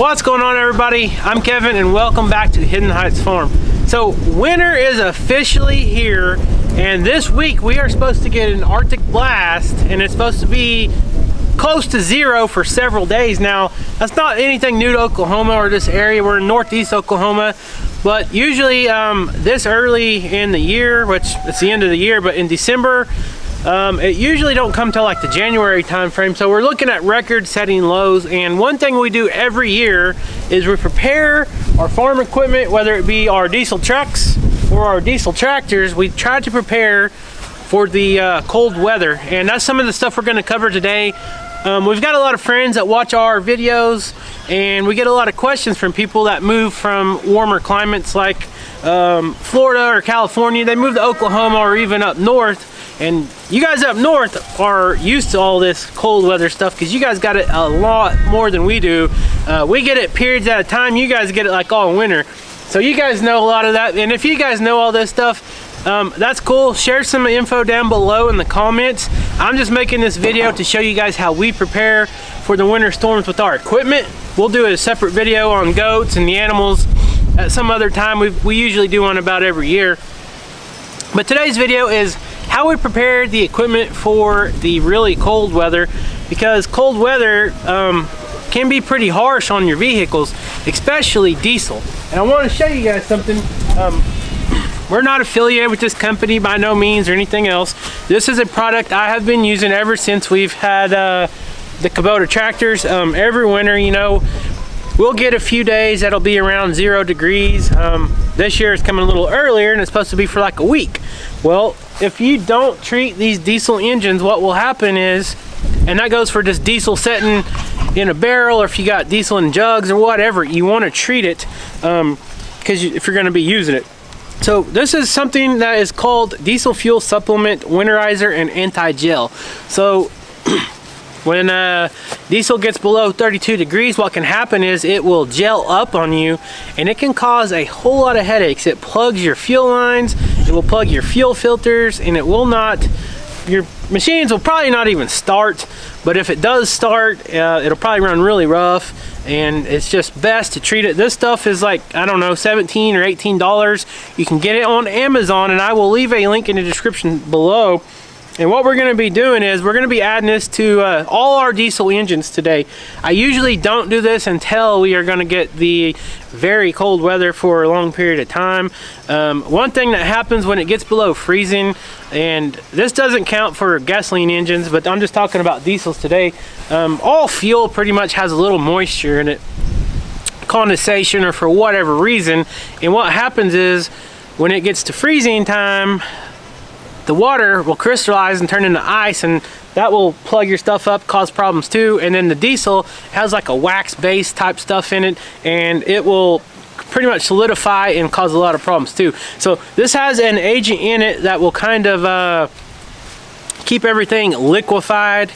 What's going on, everybody? I'm Kevin and welcome back to Hidden Heights Farm. So winter is officially here, and this week we are supposed to get an Arctic blast, and it's supposed to be close to zero for several days. Now, that's not anything new to Oklahoma or this area. We're in northeast Oklahoma, but usually this early in the year, which it's the end of the year, but in December, it usually don't come till like the January time frame. So we're looking at record-setting lows, and one thing we do every year is we prepare our farm equipment, whether it be our diesel trucks or our diesel tractors. We try to prepare for the cold weather, and that's some of the stuff we're going to cover today. We've got a lot of friends that watch our videos, and we get a lot of questions from people that move from warmer climates like Florida or California. They move to Oklahoma or even up north, and you guys up north are used to all this cold weather stuff because you guys got it a lot more than we do. We get it periods at a time. You guys get it like all winter, so you guys know a lot of that. And if you guys know all this stuff, that's cool. Share some info down below in the comments. I'm just making this video to show you guys how we prepare for the winter storms with our equipment. We'll do a separate video on goats and the animals at some other time. We usually do one about every year. But today's video is how we prepare the equipment for the really cold weather, because cold weather can be pretty harsh on your vehicles, especially diesel. And I want to show you guys something. We're not affiliated with this company by no means or anything else. This is a product I have been using ever since we've had the Kubota tractors. Every winter, you know, we'll get a few days that'll be around 0 degrees. This year it's coming a little earlier, and it's supposed to be for like a week. Well, if you don't treat these diesel engines, what will happen is, and that goes for just diesel sitting in a barrel, or if you got diesel in jugs or whatever, you want to treat it because if you're going to be using it. So this is something that is called diesel fuel supplement, winterizer, and anti-gel. So when diesel gets below 32 degrees, what can happen is it will gel up on you, and it can cause a whole lot of headaches. It plugs your fuel lines, it will plug your fuel filters, and it will not, your machines will probably not even start. But if it does start, it'll probably run really rough, and it's just best to treat it. This stuff is like, I don't know, $17 or $18. You can get it on Amazon, and I will leave a link in the description below. And what we're going to be doing is we're going to be adding this to all our diesel engines today. I usually don't do this until we are going to get the very cold weather for a long period of time. One thing that happens when it gets below freezing, and this doesn't count for gasoline engines, but I'm just talking about diesels today. All fuel pretty much has a little moisture in it, condensation or for whatever reason. And what happens is when it gets to freezing time, the water will crystallize and turn into ice, and that will plug your stuff up, cause problems too. And then the diesel has like a wax base type stuff in it, and it will pretty much solidify and cause a lot of problems too. So this has an agent in it that will kind of keep everything liquefied,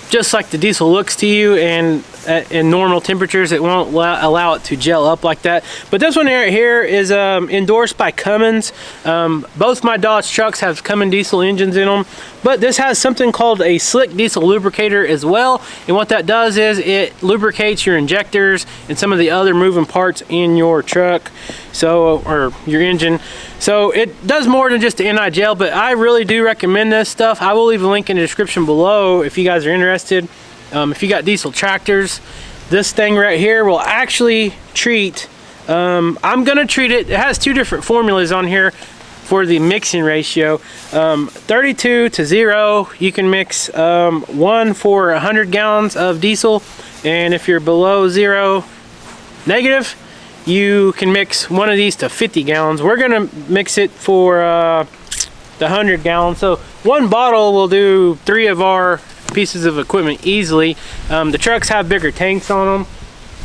just like the diesel looks to you, and in normal temperatures it won't allow it to gel up like that. But this one right here is endorsed by Cummins. Both my Dodge trucks have Cummins diesel engines in them, but this has something called a slick diesel lubricator as well. And what that does is it lubricates your injectors and some of the other moving parts in your truck, so, or your engine. So it does more than just the anti-gel, but I really do recommend this stuff. I will leave a link in the description below if you guys are interested. If you got diesel tractors, this thing right here will actually treat, I'm gonna treat it, it has two different formulas on here for the mixing ratio. 32 to 0, you can mix one for 100 gallons of diesel, and if you're below 0 negative, you can mix one of these to 50 gallons. We're gonna mix it for the 100 gallons. So one bottle will do 3 of our pieces of equipment easily. The trucks have bigger tanks on them,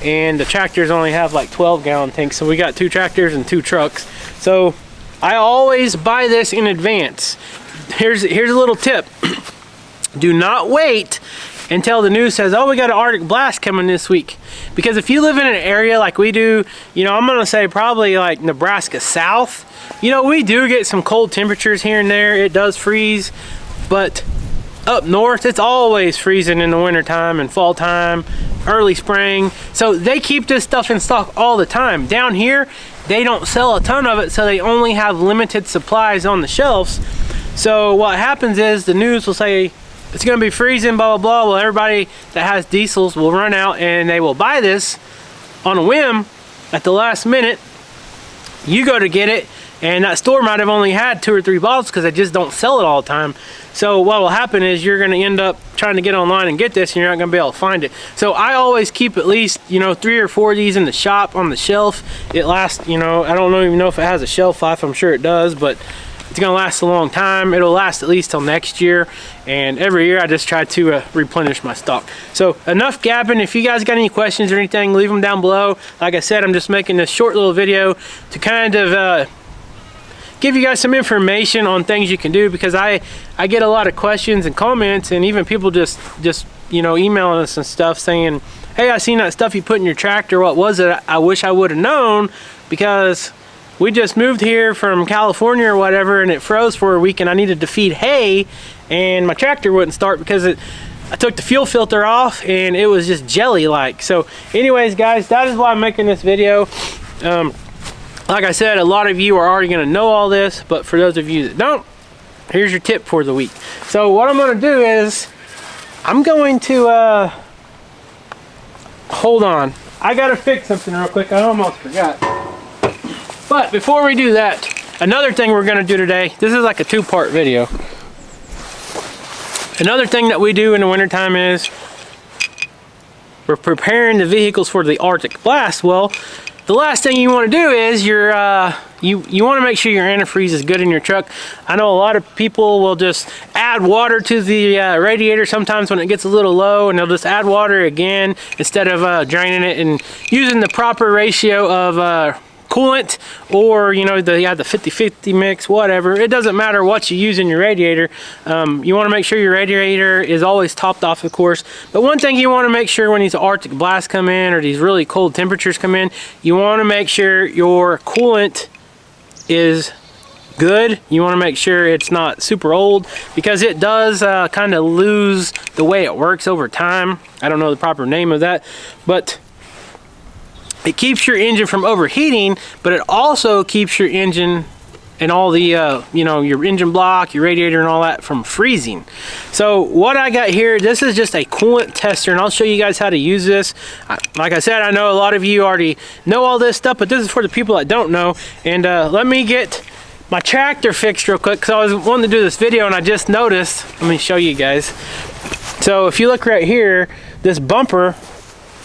and the tractors only have like 12-gallon tanks. So we got 2 tractors and 2 trucks. So I always buy this in advance. Here's a little tip. Do not wait until the news says, oh, we got an Arctic blast coming this week. Because if you live in an area like we do, you know, I'm gonna say probably like Nebraska south, you know, we do get some cold temperatures here and there. It does freeze, but up north, it's always freezing in the winter time and fall time, early spring. So they keep this stuff in stock all the time. Down here, they don't sell a ton of it, so they only have limited supplies on the shelves. So what happens is the news will say it's gonna be freezing, blah, blah, blah. Well, everybody that has diesels will run out and they will buy this on a whim at the last minute. You go to get it, and that store might have only had 2 or 3 bottles because they just don't sell it all the time. So what will happen is you're going to end up trying to get online and get this, and you're not going to be able to find it. So I always keep at least, you know, 3 or 4 of these in the shop on the shelf. It lasts, you know, I don't even know if it has a shelf life. I'm sure it does, but it's going to last a long time. It'll last at least till next year, and every year I just try to replenish my stock. So enough gabbing. If you guys got any questions or anything, leave them down below. Like I said, I'm just making this short little video to kind of give you guys some information on things you can do, because I get a lot of questions and comments, and even people just you know, emailing us and stuff saying, hey, I seen that stuff you put in your tractor, what was it? I wish I would have known, because we just moved here from California or whatever, and it froze for a week, and I needed to feed hay, and my tractor wouldn't start because I took the fuel filter off and it was just jelly like. So anyways, guys, that is why I'm making this video. Like I said, a lot of you are already going to know all this, but for those of you that don't, here's your tip for the week. So what I'm going to do is I'm going to hold on, I gotta fix something real quick. I almost forgot. But before we do that, another thing we're gonna do today, this is like a 2-part video. Another thing that we do in the wintertime is we're preparing the vehicles for the Arctic blast. Well, the last thing you want to do is you want to make sure your antifreeze is good in your truck. I know a lot of people will just add water to the radiator sometimes when it gets a little low, and they'll just add water again instead of draining it and using the proper ratio of coolant, or you know, the 50-50 mix, whatever. It doesn't matter what you use in your radiator. You want to make sure your radiator is always topped off, of course. But one thing you want to make sure when these Arctic blasts come in, or these really cold temperatures come in, you want to make sure your coolant is good. You want to make sure it's not super old, because it does kind of lose the way it works over time. I don't know the proper name of that, but it keeps your engine from overheating, but it also keeps your engine and all the, you know, your engine block, your radiator and all that from freezing. So what I got here, this is just a coolant tester, and I'll show you guys how to use this. Like I said, I know a lot of you already know all this stuff, but this is for the people that don't know. And let me get my tractor fixed real quick, because I was wanting to do this video and I just noticed. Let me show you guys. So if you look right here, this bumper,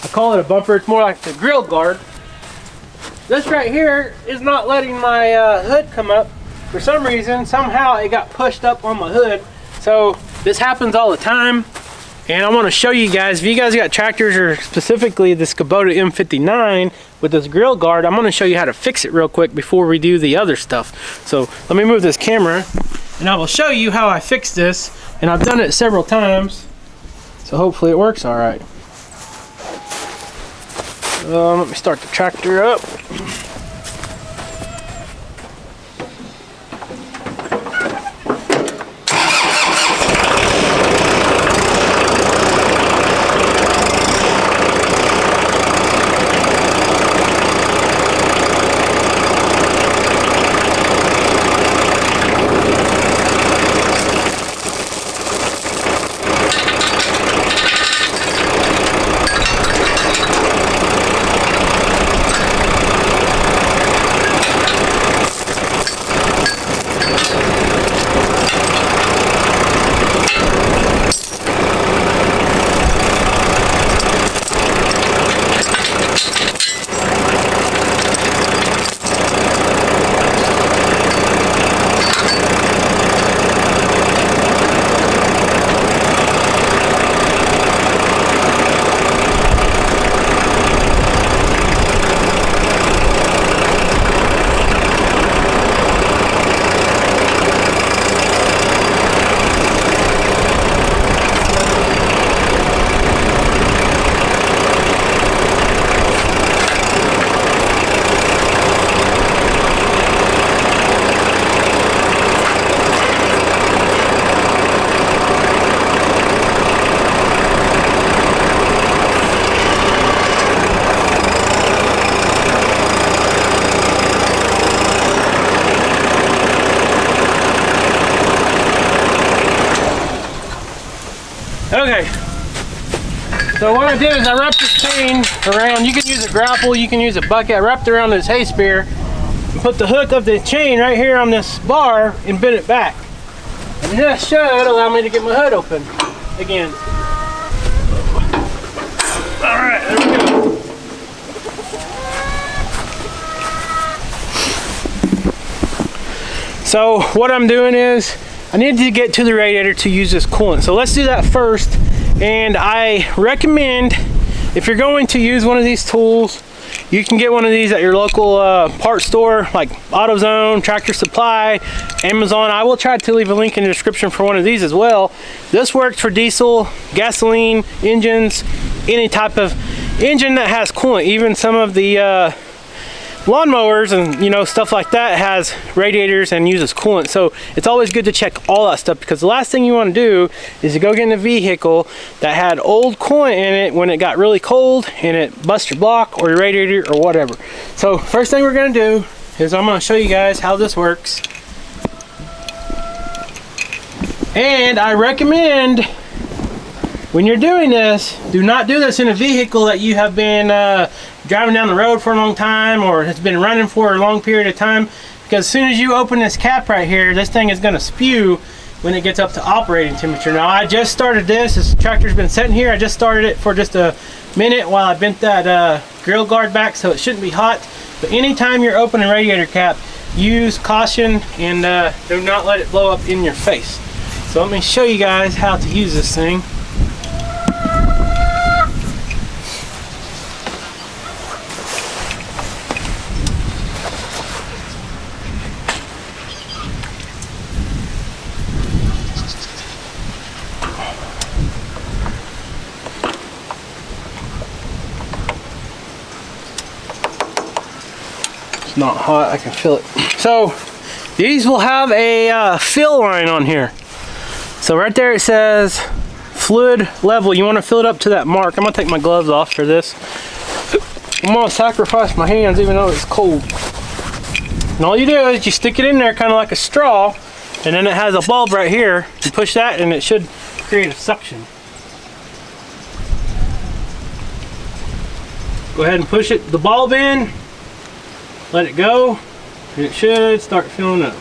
I call it a bumper, it's more like the grill guard. This right here is not letting my hood come up. For some reason, somehow it got pushed up on my hood. So this happens all the time. And I want to show you guys, if you guys got tractors, or specifically this Kubota M59 with this grill guard, I'm going to show you how to fix it real quick before we do the other stuff. So let me move this camera and I will show you how I fix this. And I've done it several times, so hopefully it works all right. Let me start the tractor up. Okay. So what I did is I wrapped this chain around. You can use a grapple, you can use a bucket. I wrapped it around this hay spear and put the hook of the chain right here on this bar and bent it back. And this should allow me to get my hood open again. All right, there we go. So what I'm doing is I need to get to the radiator to use this coolant. So let's do that first. And I recommend, if you're going to use one of these tools, you can get one of these at your local parts store, like AutoZone, Tractor Supply, Amazon. I will try to leave a link in the description for one of these as well. This works for diesel, gasoline engines, any type of engine that has coolant. Even some of the lawnmowers and stuff like that has radiators and uses coolant. So it's always good to check all that stuff, because the last thing you want to do is to go get in a vehicle that had old coolant in it when it got really cold and it busts your block or your radiator or whatever. So first thing we're going to do is I'm going to show you guys how this works. And I recommend, when you're doing this, do not do this in a vehicle that you have been driving down the road for a long time or has been running for a long period of time, because as soon as you open this cap right here, this thing is going to spew when it gets up to operating temperature. Now I just started this tractor's been sitting here. I just started it for just a minute while I bent that grill guard back, so it shouldn't be hot. But anytime you're opening a radiator cap, use caution and do not let it blow up in your face. So let me show you guys how to use this thing. It's not hot, I can feel it. So these will have a fill line on here. So right there it says fluid level. You want to fill it up to that mark. I'm gonna take my gloves off for this. I'm gonna sacrifice my hands even though it's cold. And all you do is you stick it in there kind of like a straw, and then it has a bulb right here. You push that and it should create a suction. Go ahead and push it, the bulb in, let it go, and it should start filling up.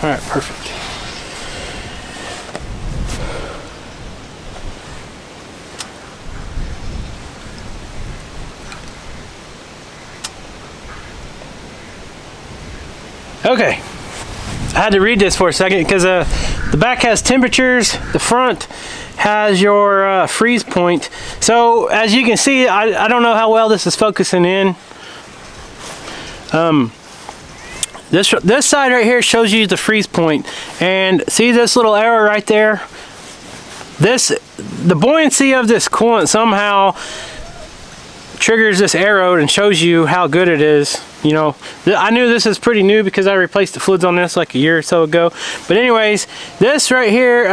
All right, perfect. Okay, I had to read this for a second because the back has temperatures, the front has your freeze point. So as you can see, I don't know how well this is focusing in. This side right here shows you the freeze point, and see this little arrow right there? The buoyancy of this coolant somehow triggers this arrow and shows you how good it is. You know, I knew this is pretty new because I replaced the fluids on this like a year or so ago. But anyways, this right here,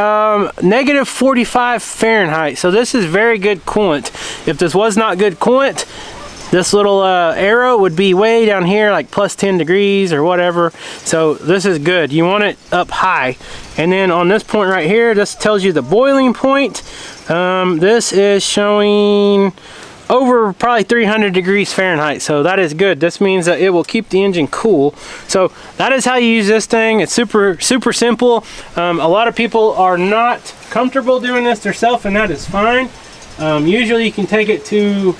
negative 45 Fahrenheit. So this is very good coolant. If this was not good coolant, this little arrow would be way down here, like plus 10 degrees or whatever. So this is good. You want it up high. And then on this point right here, this tells you the boiling point. This is showing over probably 300 degrees Fahrenheit. So that is good. This means that it will keep the engine cool. So that is how you use this thing. It's super simple. A lot of people are not comfortable doing this themselves, and that is fine. Usually you can take it to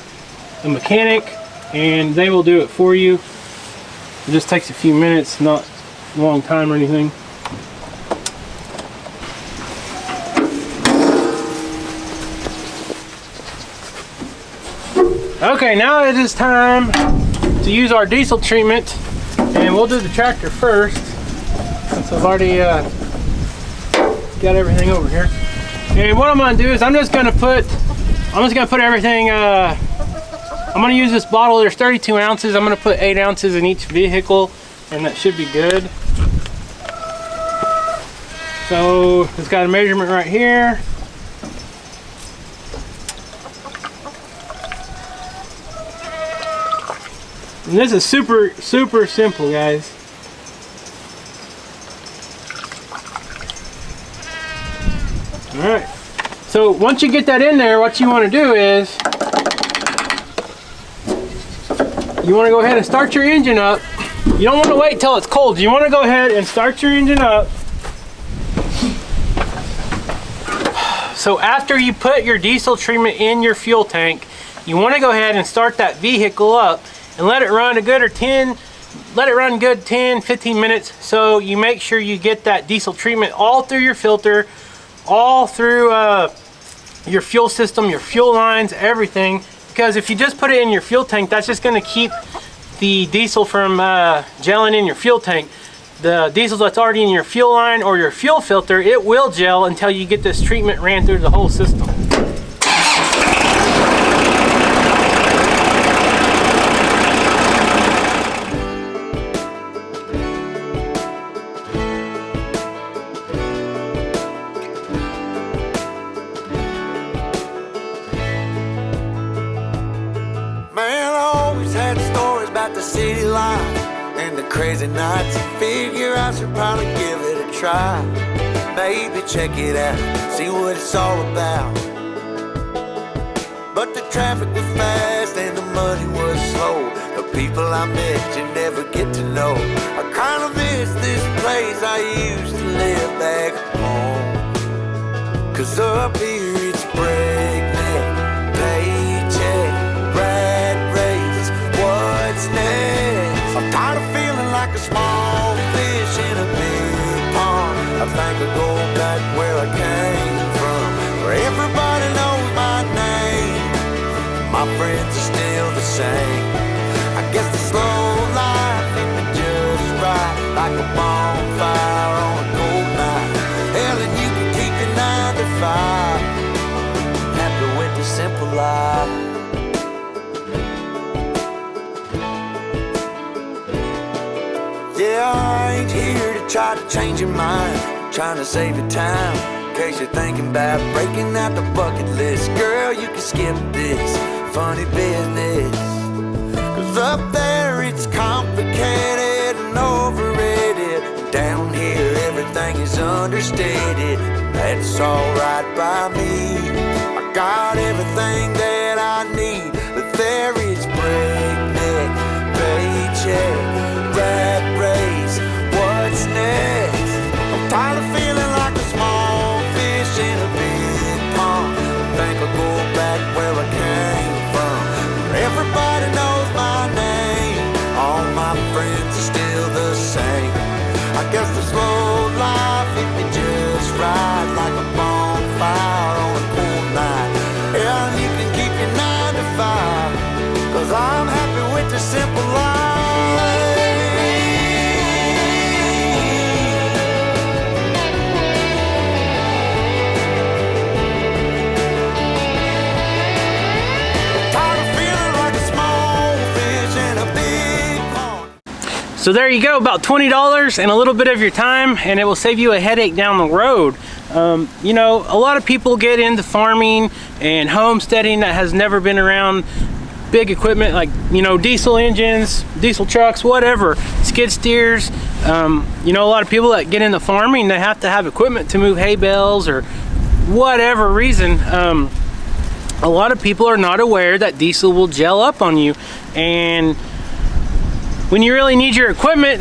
a mechanic and they will do it for you. It just takes a few minutes, not a long time or anything. Okay, now it is time to use our diesel treatment, and we'll do the tractor first since I've already got everything over here. And what I'm going to do is I'm just going to put everything. I'm going to use this bottle. There's 32 ounces. I'm going to put 8 ounces in each vehicle, and that should be good. So it's got a measurement right here. And this is super simple, guys. Alright, so once you get that in there, what you want to do is you want to go ahead and start your engine up. You don't want to wait till it's cold. You want to go ahead and start your engine up. So after you put your diesel treatment in your fuel tank, you want to go ahead and start that vehicle up and let it run a good 10, 15 minutes, so you make sure you get that diesel treatment all through your filter, all through your fuel system, your fuel lines, everything. Because if you just put it in your fuel tank, that's just going to keep the diesel from gelling in your fuel tank. The diesel that's already in your fuel line or your fuel filter, it will gel until you get this treatment ran through the whole system. The city life and the crazy nights. Figure I should probably give it a try. Maybe check it out, see what it's all about. But the traffic was fast and the money was slow. The people I met you never get to know. I kinda miss this place I used to live back home. Cause up here it's breakneck, paycheck, rat race, what's next? I'm tired of feeling like a small fish in a big pond. I think I'll go back where I came from, where everybody knows my name. My friends are still the same. I guess the slow life hit me just right, like a bonfire on a cold night. Hell, and you can keep your 9 to 5. Happy with the simple life. Yeah, I ain't here to try to change your mind, I'm trying to save your time, in case you're thinking about breaking out the bucket list. Girl, you can skip this funny business, cause up there it's complicated and overrated. Down here everything is understated. That's alright by me. I got everything that I need, but there is breakneck, paycheck, rat race, what's next? I'm tired of feeling like a small fish in a big pond. I think I'll go back where I came from, where everybody knows my name. All my friends are still the same. I guess the slow life hit me just right, like a bonfire on a cool night. Yeah, you can keep your 9 to 5, cause I'm happy with the simple life. So there you go, about $20 and a little bit of your time, and it will save you a headache down the road. You know, a lot of people get into farming and homesteading that has never been around big equipment like, you know, diesel engines, diesel trucks, whatever, skid steers. You know, a lot of people that get into farming, they have to have equipment to move hay bales or whatever reason. A lot of people are not aware that diesel will gel up on you, and when you really need your equipment,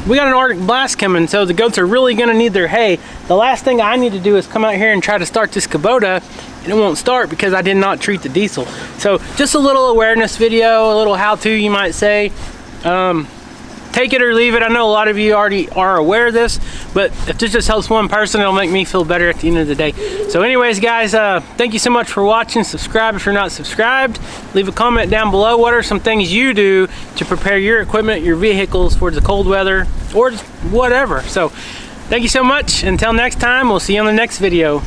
we got an Arctic blast coming, so the goats are really gonna need their hay. The last thing I need to do is come out here and try to start this Kubota, and it won't start because I did not treat the diesel. So just a little awareness video, a little how-to, you might say. Take it or leave it. I know a lot of you already are aware of this, but if this just helps one person, it'll make me feel better at the end of the day. So anyways, guys, thank you so much for watching. Subscribe if you're not subscribed. Leave a comment down below. What are some things you do to prepare your equipment, your vehicles for the cold weather or just whatever? So thank you so much. Until next time, we'll see you on the next video.